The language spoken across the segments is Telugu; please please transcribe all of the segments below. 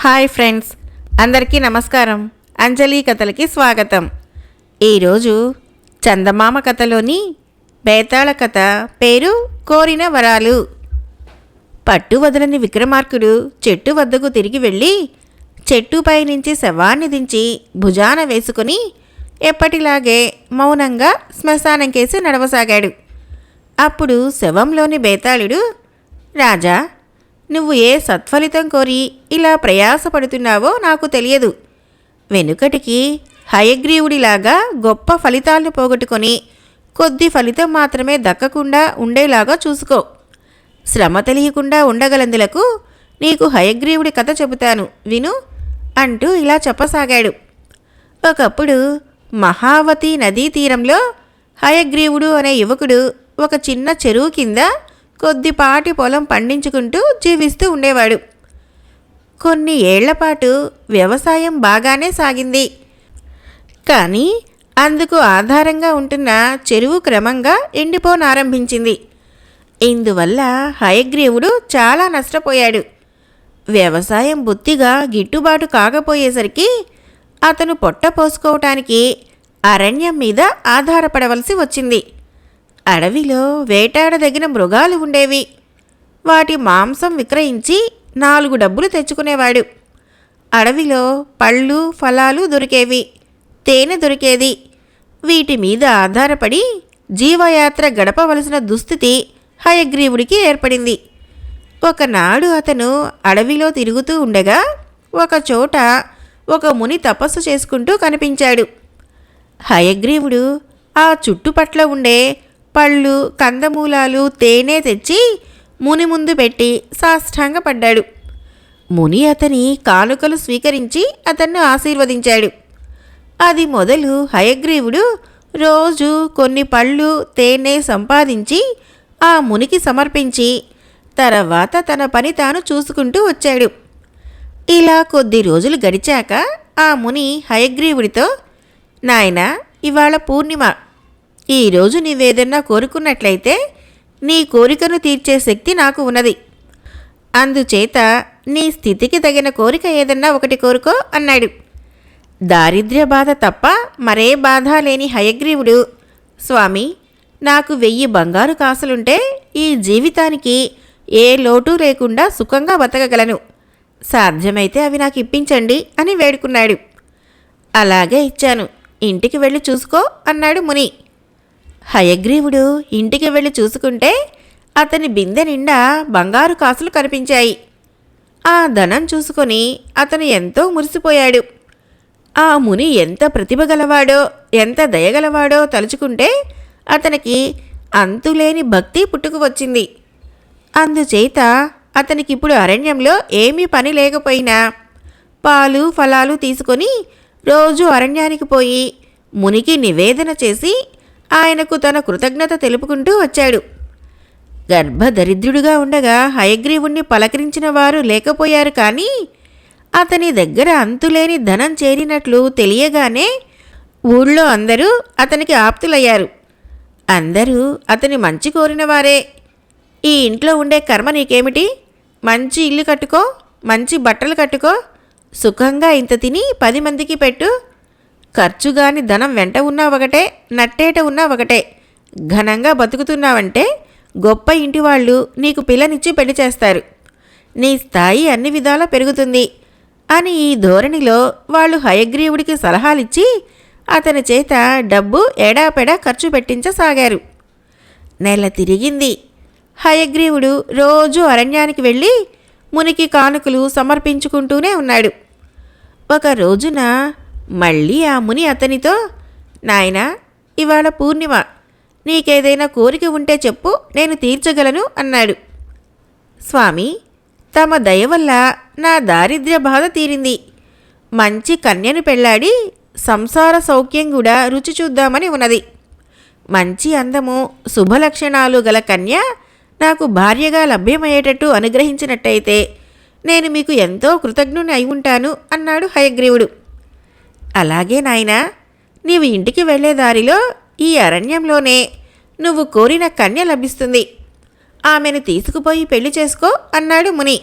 హాయ్ ఫ్రెండ్స్, అందరికీ నమస్కారం. అంజలి కథలకి స్వాగతం. ఈరోజు చందమామ కథలోని బేతాళ కథ పేరు కోరిన వరాలు. పట్టు వదలని విక్రమార్కుడు చెట్టు వద్దకు తిరిగి వెళ్ళి చెట్టుపై నుంచి శవాన్ని దించి భుజాన వేసుకుని ఎప్పటిలాగే మౌనంగా శ్మశానం కేసి నడవసాగాడు. అప్పుడు శవంలోని బేతాళుడు, రాజా, నువ్వు ఏ సత్ఫలితం కోరి ఇలా ప్రయాసపడుతున్నావో నాకు తెలియదు. వెనుకటికి హయగ్రీవుడిలాగా గొప్ప ఫలితాలను పోగొట్టుకొని కొద్ది ఫలితం మాత్రమే దక్కకుండా ఉండేలాగా చూసుకో. శ్రమ తెలియకుండా ఉండగలందులకు నీకు హయగ్రీవుడి కథ చెబుతాను, విను అంటూ ఇలా చెప్పసాగాడు. ఒకప్పుడు మహావతి నదీ తీరంలో హయగ్రీవుడు అనే యువకుడు ఒక చిన్న చెరువు కింద కొద్దిపాటి పొలం పండించుకుంటూ జీవిస్తూ ఉండేవాడు. కొన్ని ఏళ్లపాటు వ్యవసాయం బాగానే సాగింది. కానీ అందుకు ఆధారంగా ఉంటున్న చెరువు క్రమంగా ఎండిపోనారంభించింది. ఇందువల్ల హయగ్రీవుడు చాలా నష్టపోయాడు. వ్యవసాయం బొత్తిగా గిట్టుబాటు కాకపోయేసరికి అతను పొట్ట పోసుకోవటానికి అరణ్యం మీద ఆధారపడవలసి వచ్చింది. అడవిలో వేటాడదగిన మృగాలు ఉండేవి. వాటి మాంసం విక్రయించి 4 డబ్బులు తెచ్చుకునేవాడు. అడవిలో పళ్ళు ఫలాలు దొరికేవి, తేనె దొరికేది. వీటి మీద ఆధారపడి జీవయాత్ర గడపవలసిన దుస్థితి హయగ్రీవుడికి ఏర్పడింది. ఒకనాడు అతను అడవిలో తిరుగుతూ ఉండగా ఒకచోట ఒక ముని తపస్సు చేసుకుంటూ కనిపించాడు. హయగ్రీవుడు ఆ చుట్టుపట్ల ఉండే పళ్ళు, కందమూలాలు, తేనె తెచ్చి ముని ముందు పెట్టి సాష్టాంగపడ్డాడు. ముని అతని కానుకలు స్వీకరించి అతన్ని ఆశీర్వదించాడు. అది మొదలు హయగ్రీవుడు రోజు కొన్ని పళ్ళు, తేనె సంపాదించి ఆ మునికి సమర్పించి తర్వాత తన పని తాను చూసుకుంటూ వచ్చాడు. ఇలా కొద్ది రోజులు గడిచాక ఆ ముని హయగ్రీవుడితో, నాయనా, ఇవాళ పూర్ణిమ. ఈరోజు నీవేదన్నా కోరుకున్నట్లయితే నీ కోరికను తీర్చే శక్తి నాకు ఉన్నది. అందుచేత నీ స్థితికి తగిన కోరిక ఏదన్నా ఒకటి కోరుకో అన్నాడు. దారిద్ర్య బాధ తప్ప మరే బాధ లేని హయగ్రీవుడు, స్వామి, నాకు 1000 బంగారు కాసులుంటే ఈ జీవితానికి ఏ లోటు లేకుండా సుఖంగా బతకగలను. సాధ్యమైతే అవి నాకు ఇప్పించండి అని వేడుకున్నాడు. అలాగే ఇచ్చాను, ఇంటికి వెళ్ళి చూసుకో అన్నాడు ముని. హయగ్రీవుడు ఇంటికి వెళ్ళి చూసుకుంటే అతని బిందె నిండా బంగారు కాసులు కనిపించాయి. ఆ ధనం చూసుకొని అతను ఎంతో మురిసిపోయాడు. ఆ ముని ఎంత ప్రతిభ గలవాడో, ఎంత దయగలవాడో తలుచుకుంటే అతనికి అంతులేని భక్తి పుట్టుకు వచ్చింది. అందుచేత అతనికిప్పుడు అరణ్యంలో ఏమీ పని లేకపోయినా పాలు ఫలాలు తీసుకొని రోజు అరణ్యానికి పోయి మునికి నివేదన చేసి ఆయనకు తన కృతజ్ఞత తెలుపుకుంటూ వచ్చాడు. గర్భదరిద్రుడుగా ఉండగా హయగ్రీవుణ్ణి పలకరించిన వారు లేకపోయారు. కానీ అతని దగ్గర అంతులేని ధనం చేరినట్లు తెలియగానే ఊళ్ళో అందరూ అతనికి ఆప్తులయ్యారు. అందరూ అతని మంచి కోరినవారే. ఈ ఇంట్లో ఉండే కర్మ నీకేమిటి? మంచి ఇల్లు కట్టుకో, మంచి బట్టలు కట్టుకో, సుఖంగా ఇంత తిని 10 మందికి పెట్టు. ఖర్చుగాని ధనం వెంట ఉన్నా ఒకటే, నట్టేట ఉన్నా ఒకటే. ఘనంగా బతుకుతున్నావంటే గొప్ప ఇంటి వాళ్ళు నీకు పిల్లనిచ్చి పెళ్లి చేస్తారు. నీ స్థాయి అన్ని విధాలా పెరుగుతుంది అని ఈ ధోరణిలో వాళ్ళు హయగ్రీవుడికి సలహాలిచ్చి అతని చేత డబ్బు ఎడాపెడా ఖర్చు పెట్టించసాగారు. నెల తిరిగింది. హయగ్రీవుడు రోజు అరణ్యానికి వెళ్ళి మునికి కానుకలు సమర్పించుకుంటూనే ఉన్నాడు. ఒక రోజున మళ్ళీ ఆ ముని అతనితో, నాయనా, ఇవాళ పూర్ణిమ. నీకేదైనా కోరిక ఉంటే చెప్పు, నేను తీర్చగలను అన్నాడు. స్వామి, తమ దయ వల్ల నా దారిద్ర్య బాధ తీరింది. మంచి కన్యను పెళ్లాడి సంసార సౌఖ్యం కూడా రుచి చూద్దామని ఉన్నది. మంచి అందము, శుభలక్షణాలు గల కన్య నాకు భార్యగా లభ్యమయ్యేటట్టు అనుగ్రహించినట్టయితే నేను మీకు ఎంతో కృతజ్ఞుని అయి ఉంటాను అన్నాడు హయగ్రీవుడు. అలాగే నాయనా, నీవు ఇంటికి వెళ్లే దారిలో ఈ అరణ్యంలోనే నువ్వు కోరిన కన్య లభిస్తుంది. ఆమెను తీసుకుపోయి పెళ్లి చేసుకో అన్నాడు ముని.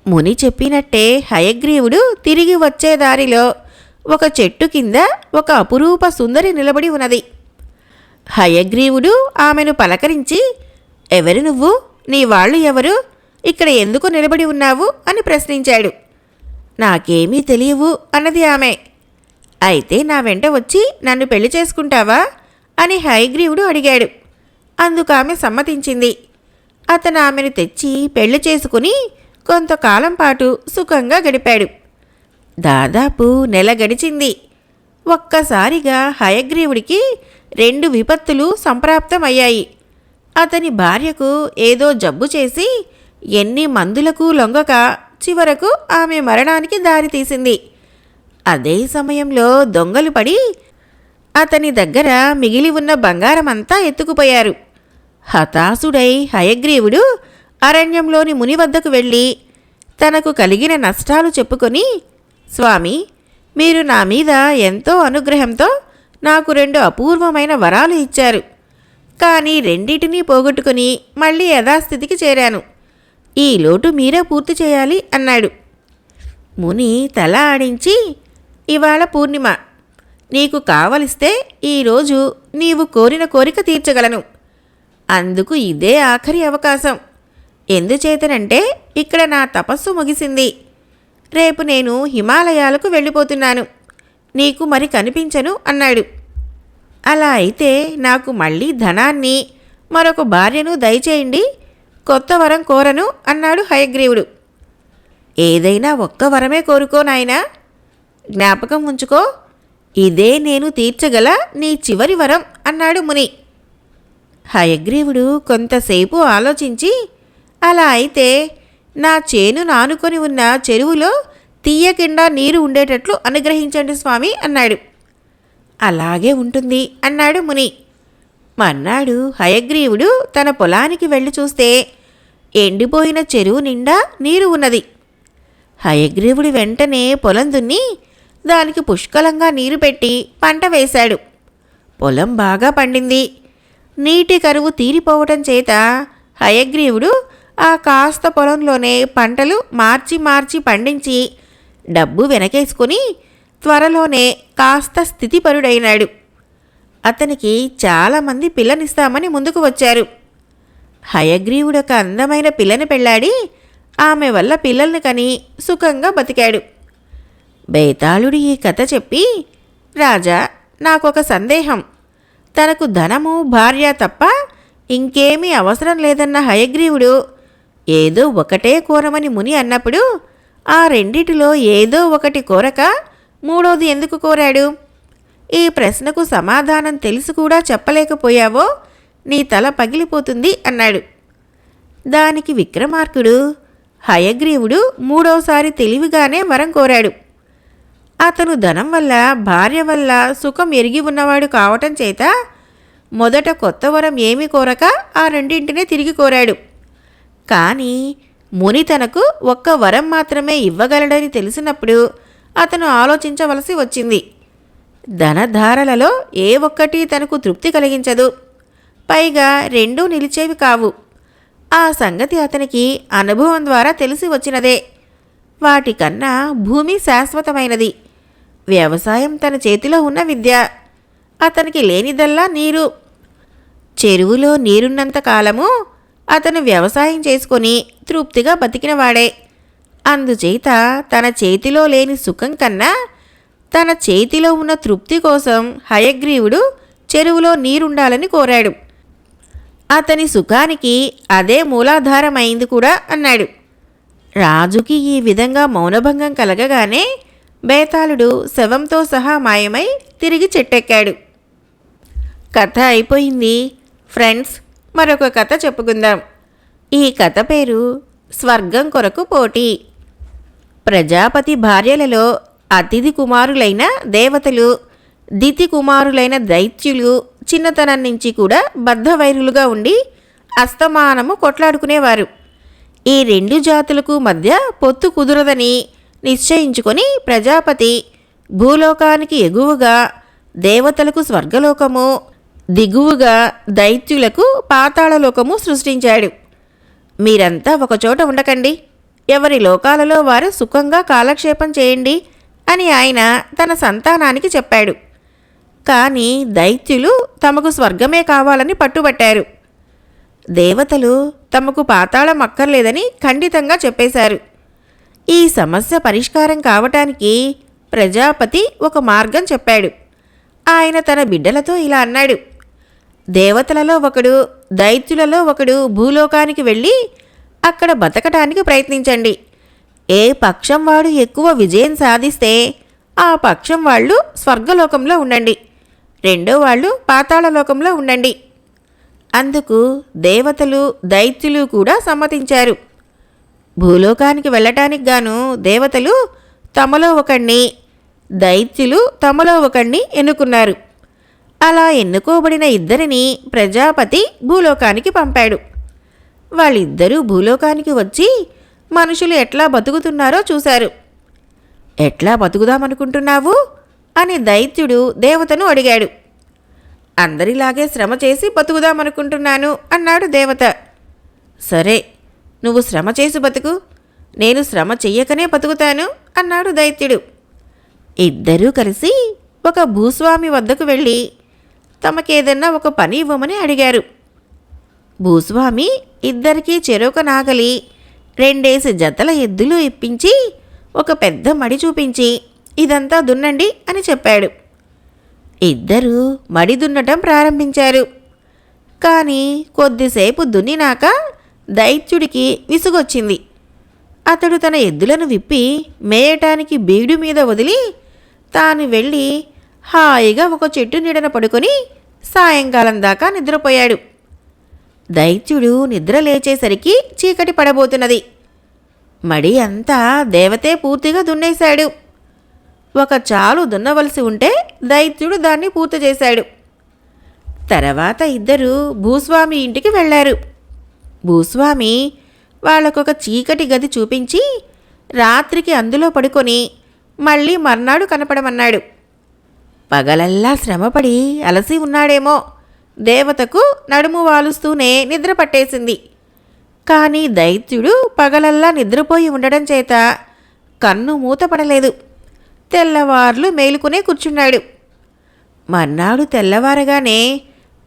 ముని చెప్పినట్టే హయగ్రీవుడు తిరిగి వచ్చే దారిలో ఒక చెట్టు కింద ఒక అపురూప సుందరి నిలబడి ఉన్నది. హయగ్రీవుడు ఆమెను పలకరించి, ఎవరు నువ్వు? నీ వాళ్ళు ఎవరు? ఇక్కడ ఎందుకు నిలబడి ఉన్నావు అని ప్రశ్నించాడు. నాకేమీ తెలియవు అన్నది ఆమె. అయితే నా వెంట వచ్చి నన్ను పెళ్లి చేసుకుంటావా అని హయగ్రీవుడు అడిగాడు. అందుకామె సమ్మతించింది. అతను ఆమెను తెచ్చి పెళ్లి చేసుకుని కొంతకాలం పాటు సుఖంగా గడిపాడు. దాదాపు నెల గడిచింది. ఒక్కసారిగా హయగ్రీవుడికి 2 విపత్తులు సంప్రాప్తమయ్యాయి. అతని భార్యకు ఏదో జబ్బు చేసి ఎన్ని మందులకు లొంగక చివరకు ఆమె మరణానికి దారితీసింది. అదే సమయంలో దొంగలు పడి అతని దగ్గర మిగిలి ఉన్న బంగారమంతా ఎత్తుకుపోయారు. హతాశుడై హయగ్రీవుడు అరణ్యంలోని ముని వద్దకు వెళ్ళి తనకు కలిగిన నష్టాలు చెప్పుకొని, స్వామి, మీరు నా మీద ఎంతో అనుగ్రహంతో నాకు 2 అపూర్వమైన వరాలు ఇచ్చారు. కానీ రెండింటినీ పోగొట్టుకుని మళ్ళీ యథాస్థితికి చేరాను. ఈ లోటు మీరే పూర్తి చేయాలి అన్నాడు. ముని తల ఆడించి, ఇవాళ పూర్ణిమ, నీకు కావలిస్తే ఈరోజు నీవు కోరిన కోరిక తీర్చగలను. అందుకు ఇదే ఆఖరి అవకాశం. ఎందుచేతనంటే ఇక్కడ నా తపస్సు ముగిసింది. రేపు నేను హిమాలయాలకు వెళ్ళిపోతున్నాను. నీకు మరి కనిపించను అన్నాడు. అలా అయితే నాకు మళ్ళీ ధనాన్ని, మరొక భార్యను దయచేయండి. కొత్త వరం కోరను అన్నాడు హయగ్రీవుడు. ఏదైనా ఒక్క వరమే కోరుకో నాయనా. జ్ఞాపకం ఉంచుకో, ఇదే నేను తీర్చగల నీ చివరి వరం అన్నాడు ముని. హయగ్రీవుడు కొంతసేపు ఆలోచించి, అలా అయితే నా చేను నానుకొని ఉన్న చెరువులో తీయకిండా నీరు ఉండేటట్లు అనుగ్రహించండి స్వామి అన్నాడు. అలాగే ఉంటుంది అన్నాడు ముని. మర్నాడు హయగ్రీవుడు తన పొలానికి వెళ్ళి చూస్తే ఎండిపోయిన చెరువు నిండా నీరు ఉన్నది. హయగ్రీవుడు వెంటనే పొలం దున్ని దానికి పుష్కలంగా నీరు పెట్టి పంట వేశాడు. పొలం బాగా పండింది. నీటి కరువు తీరిపోవటం చేత హయగ్రీవుడు ఆ కాస్త పొలంలోనే పంటలు మార్చి మార్చి పండించి డబ్బు వెనకేసుకుని త్వరలోనే కాస్త స్థితిపరుడైనాడు. అతనికి చాలామంది పిల్లనిస్తామని ముందుకు వచ్చారు. హయగ్రీవుడు ఒక అందమైన పిల్లని పెళ్ళాడి ఆమె వల్ల పిల్లల్ని కని సుఖంగా బతికాడు. బేతాళుడు ఈ కథ చెప్పి, రాజా, నాకొక సందేహం. తనకు ధనము, భార్య తప్ప ఇంకేమీ అవసరం లేదన్న హయగ్రీవుడు ఏదో ఒకటే కోరమని ముని అన్నప్పుడు ఆ రెండిటిలో ఏదో ఒకటి కోరక మూడోది ఎందుకు కోరాడు? ఈ ప్రశ్నకు సమాధానం తెలిసి కూడా చెప్పలేకపోయావో నీ తల పగిలిపోతుంది అన్నాడు. దానికి విక్రమార్కుడు, హయగ్రీవుడు మూడోసారి తెలివిగానే వరం కోరాడు. అతను ధనం వల్ల, భార్య వల్ల సుఖం ఎరిగి ఉన్నవాడు కావటం చేత మొదట కొత్త వరం ఏమీ కోరక ఆ రెండింటినే తిరిగి కోరాడు. కానీ ముని తనకు ఒక్క వరం మాత్రమే ఇవ్వగలడని తెలిసినప్పుడు అతను ఆలోచించవలసి వచ్చింది. ధనధారలలో ఏ ఒక్కటి తనకు తృప్తి కలిగించదు. పైగా రెండూ నిలిచేవి కావు. ఆ సంగతి అతనికి అనుభవం ద్వారా తెలిసి వచ్చినదే. వాటికన్నా భూమి శాశ్వతమైనది. వ్యవసాయం తన చేతిలో ఉన్న విద్య. అతనికి లేనిదల్లా నీరు. చెరువులో నీరున్నంత కాలము అతను వ్యవసాయం చేసుకొని తృప్తిగా బతికినవాడే. అందుచేత తన చేతిలో లేని సుఖం కన్నా తన చేతిలో ఉన్న తృప్తి కోసం హయగ్రీవుడు చెరువులో నీరుండాలని కోరాడు. అతని సుఖానికి అదే మూలాధారమైంది కూడా అన్నాడు. రాజుకి ఈ విధంగా మౌనభంగం కలగగానే బేతాళుడు శవంతో సహా మాయమై తిరిగి చెట్టెక్కాడు. కథ అయిపోయింది. ఫ్రెండ్స్, మరొక కథ చెప్పుకుందాం. ఈ కథ పేరు స్వర్గం కొరకు పోటీ. ప్రజాపతి భార్యలలో అతిథి కుమారులైన దేవతలు, దితి కుమారులైన దైత్యులు చిన్నతనం నుంచి కూడా బద్ధవైరులుగా ఉండి అస్తమానము కొట్లాడుకునేవారు. ఈ 2 జాతులకు మధ్య పొత్తు కుదురదని నిశ్చయించుకొని ప్రజాపతి భూలోకానికి ఎగువగా దేవతలకు స్వర్గలోకము, దిగువగా దైత్యులకు పాతాళలోకము సృష్టించాడు. మీరంతా ఒకచోట ఉండకండి, ఎవరి లోకాలలో వారు సుఖంగా కాలక్షేపం చేయండి అని ఆయన తన సంతానానికి చెప్పాడు. కానీ దైత్యులు తమకు స్వర్గమే కావాలని పట్టుబట్టారు. దేవతలు తమకు పాతాళం అక్కర్లేదని ఖండితంగా చెప్పేశారు. ఈ సమస్య పరిష్కారం కావటానికి ప్రజాపతి ఒక మార్గం చెప్పాడు. ఆయన తన బిడ్డలతో ఇలా అన్నాడు: దేవతలలో ఒకడు, దైత్యులలో ఒకడు భూలోకానికి వెళ్ళి అక్కడ బతకటానికి ప్రయత్నించండి. ఏ పక్షం వాడు ఎక్కువ విజయం సాధిస్తే ఆ పక్షం వాళ్ళు స్వర్గలోకంలో ఉండండి, రెండో వాళ్ళు పాతాళలోకంలో ఉండండి. అందుకు దేవతలు దైత్యులు కూడా సమ్మతించారు. భూలోకానికి వెళ్ళటానికి గాను దేవతలు తమలో ఒకణ్ణి, దైత్యులు తమలో ఒకణ్ణి ఎన్నుకున్నారు. అలా ఎన్నుకోబడిన ఇద్దరిని ప్రజాపతి భూలోకానికి పంపాడు. వాళ్ళిద్దరూ భూలోకానికి వచ్చి మనుషులు ఎట్లా బతుకుతున్నారో చూశారు. ఎట్లా బతుకుదామనుకుంటున్నావు అని దైత్యుడు దేవతను అడిగాడు. అందరిలాగే శ్రమ చేసి బతుకుదామనుకుంటున్నాను అన్నాడు దేవత. సరే, నువ్వు శ్రమ చేసి బతుకు, నేను శ్రమ చెయ్యకనే బతుకుతాను అన్నాడు దైత్యుడు. ఇద్దరూ కలిసి ఒక భూస్వామి వద్దకు వెళ్ళి తమకేదన్నా ఒక పని ఇవ్వమని అడిగారు. భూస్వామి ఇద్దరికీ చెరొక నాగలి, 2 జతల ఎద్దులు ఇప్పించి ఒక పెద్ద మడి చూపించి ఇదంతా దున్నండి అని చెప్పాడు. ఇద్దరూ మడి దున్నటం ప్రారంభించారు. కానీ కొద్దిసేపు దున్నినాక దైత్యుడికి విసుగొచ్చింది. అతడు తన ఎద్దులను విప్పి మేయటానికి బీడు మీద వదిలి తాను వెళ్ళి హాయిగా ఒక చెట్టు నీడన పడుకొని సాయంకాలం దాకా నిద్రపోయాడు. దైత్యుడు నిద్ర లేచేసరికి చీకటి పడబోతున్నది. మడి అంతా దేవతే పూర్తిగా దున్నేశాడు. ఒక చాలు దున్నవలసి ఉంటే దైత్యుడు దాన్ని పూర్తి చేశాడు. తర్వాత ఇద్దరు భూస్వామి ఇంటికి వెళ్ళారు. భూస్వామి వాళ్ళకొక చీకటి గది చూపించి రాత్రికి అందులో పడుకొని మళ్ళీ మర్నాడు కనపడమన్నాడు. పగలల్లా శ్రమపడి అలసి ఉన్నాడేమో, దేవతకు నడుము వాలుస్తూనే నిద్ర పట్టేసింది. కానీ దైత్యుడు పగలల్లా నిద్రపోయి ఉండడం చేత కన్ను మూతపడలేదు. తెల్లవార్లు మేలుకునే కూర్చున్నాడు. మర్నాడు తెల్లవారగానే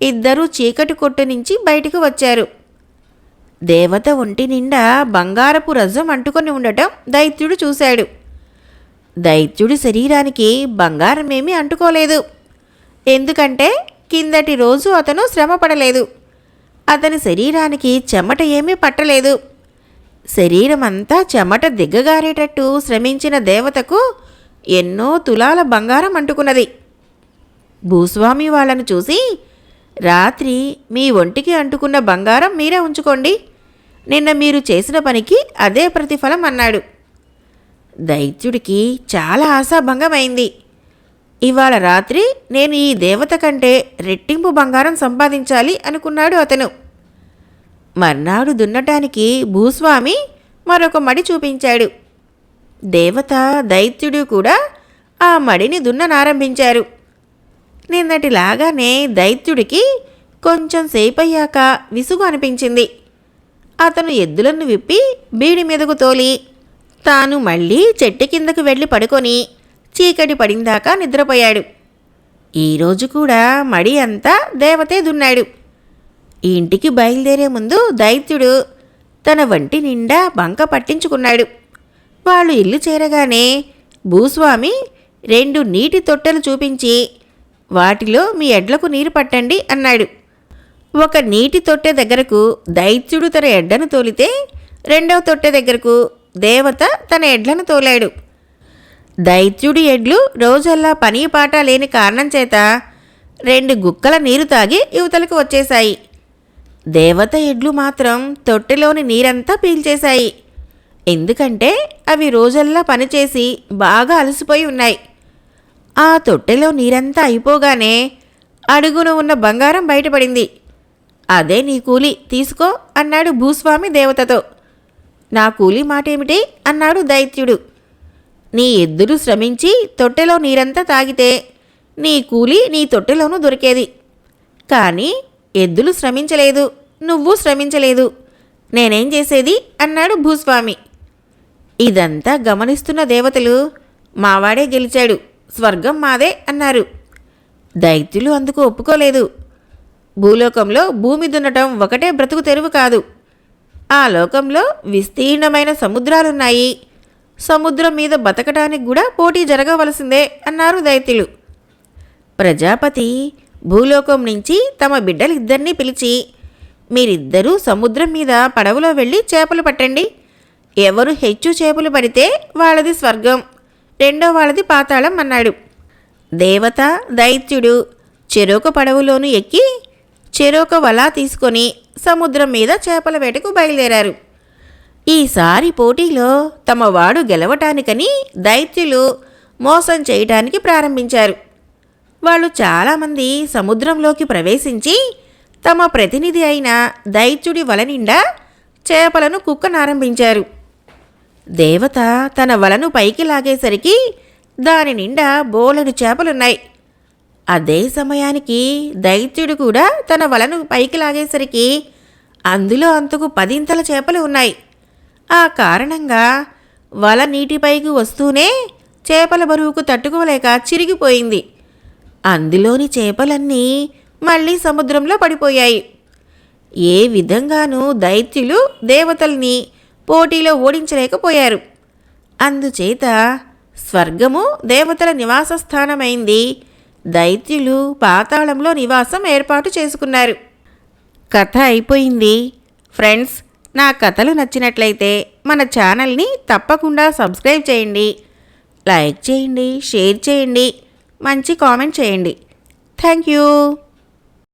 ఇద్దరూ చీకటి కొట్టు నుంచి బయటికి వచ్చారు. దేవత ఒంటి నిండా బంగారపు రజం అంటుకొని ఉండటం దైత్యుడు చూశాడు. దైత్యుడి శరీరానికి బంగారమేమీ అంటుకోలేదు. ఎందుకంటే కిందటి రోజు అతను శ్రమ పడలేదు. అతని శరీరానికి చెమట ఏమీ పట్టలేదు. శరీరమంతా చెమట దిగ్గగారేటట్టు శ్రమించిన దేవతకు ఎన్నో తులాల బంగారం అంటుకున్నది. భూస్వామి వాళ్ళను చూసి, రాత్రి మీ ఒంటికి అంటుకున్న బంగారం మీరే ఉంచుకోండి, నిన్న మీరు చేసిన పనికి అదే ప్రతిఫలం అన్నాడు. దైత్యుడికి చాలా ఆశాభంగమైంది. ఇవాళ రాత్రి నేను ఈ దేవత కంటే రెట్టింపు బంగారం సంపాదించాలి అనుకున్నాడు అతను. మర్నాడు దున్నటానికి భూస్వామి మరొక మడి చూపించాడు. దేవత దైత్యుడు కూడా ఆ మడిని దున్ననారంభించారు. నిన్నటిలాగానే దైత్యుడికి కొంచెం సేపయ్యాక విసుగు అనిపించింది. అతను ఎద్దులను విప్పి బీడి మీదకు తోలి తాను మళ్ళీ చెట్టు కిందకు వెళ్ళి పడుకొని చీకటి పడిందాకా నిద్రపోయాడు. ఈరోజు కూడా మడి అంతా దేవతే దున్నాడు. ఇంటికి బయలుదేరే ముందు దైత్యుడు తన వంటి నిండా బంక పట్టించుకున్నాడు. వాళ్ళు ఇల్లు చేరగానే భూస్వామి 2 నీటి తొట్టెలు చూపించి వాటిలో మీ ఎడ్లకు నీరు పట్టండి అన్నాడు. ఒక నీటి తొట్టె దగ్గరకు దైత్యుడు తన ఎడ్లను తోలితే, రెండవ తొట్టె దగ్గరకు దేవత తన ఎడ్లను తోలాడు. దైత్యుడి ఎడ్లు రోజల్లా పని పాట లేని కారణం చేత 2 గుక్కల నీరు తాగి యువతలకు వచ్చేశాయి. దేవత ఎడ్లు మాత్రం తొట్టెలోని నీరంతా పీల్చేశాయి. ఎందుకంటే అవి రోజల్లా పనిచేసి బాగా అలసిపోయి ఉన్నాయి. ఆ తొట్టెలో నీరంతా అయిపోగానే అడుగున ఉన్న బంగారం బయటపడింది. అదే నీ కూలి, తీసుకో అన్నాడు భూస్వామి దేవతతో. నా కూలి మాటేమిటి అన్నాడు దైత్యుడు. నీ ఎద్దులు శ్రమించి తొట్టెలో నీరంతా తాగితే నీ కూలి నీ తొట్టెలోనూ దొరికేది. కానీ ఎద్దులు శ్రమించలేదు, నువ్వు శ్రమించలేదు, నేనేం చేసేది అన్నాడు భూస్వామి. ఇదంతా గమనిస్తున్న దేవతలు మావాడే గెలిచాడు, స్వర్గం మాదే అన్నారు. దైత్యులు అందుకు ఒప్పుకోలేదు. భూలోకంలో భూమి దున్నటం ఒకటే బ్రతుకు తెరువు కాదు. ఆ లోకంలో విస్తీర్ణమైన సముద్రాలున్నాయి. సముద్రం మీద బతకడానికి కూడా పోటీ జరగవలసిందే అన్నారు దైత్యులు. ప్రజాపతి భూలోకం నుంచి తమ బిడ్డలిద్దరినీ పిలిచి, మీరిద్దరూ సముద్రం మీద పడవలో వెళ్ళి చేపలు పట్టండి. ఎవరు హెచ్చు చేపలు పడితే వాళ్ళది స్వర్గం, రెండో వాళ్ళది పాతాళం అన్నాడు. దేవత దైత్యుడు చెరొక పడవలోను ఎక్కి చెరొక వల తీసుకొని సముద్రం మీద చేపల వేటకు బయలుదేరారు. ఈసారి పోటీలో తమ వాడు గెలవటానికని దైత్యులు మోసం చేయటానికి ప్రారంభించారు. వాళ్ళు చాలామంది సముద్రంలోకి ప్రవేశించి తమ ప్రతినిధి అయిన దైత్యుడి వల నిండా చేపలను కుక్కనారంభించారు. దేవత తన వలను పైకి లాగేసరికి దాని నిండా బోలెడు చేపలున్నాయి. అదే సమయానికి దైత్యుడు కూడా తన వలను పైకి లాగేసరికి అందులో అంతకు 10 చేపలు ఉన్నాయి. ఆ కారణంగా వల నీటిపైకి వస్తూనే చేపల బరువుకు తట్టుకోలేక చిరిగిపోయింది. అందులోని చేపలన్నీ మళ్ళీ సముద్రంలో పడిపోయాయి. ఏ విధంగానూ దైత్యులు దేవతల్ని పోటీలో ఓడించలేకపోయారు. అందుచేత స్వర్గము దేవతల నివాస స్థానమైంది. దైత్యులు పాతాళంలో నివాసం ఏర్పాటు చేసుకున్నారు. కథ అయిపోయింది. ఫ్రెండ్స్, నా కథలు నచ్చినట్లయితే మన ఛానల్ని తప్పకుండా సబ్స్క్రైబ్ చేయండి, లైక్ చేయండి, షేర్ చేయండి, మంచి కామెంట్ చేయండి. Thank you.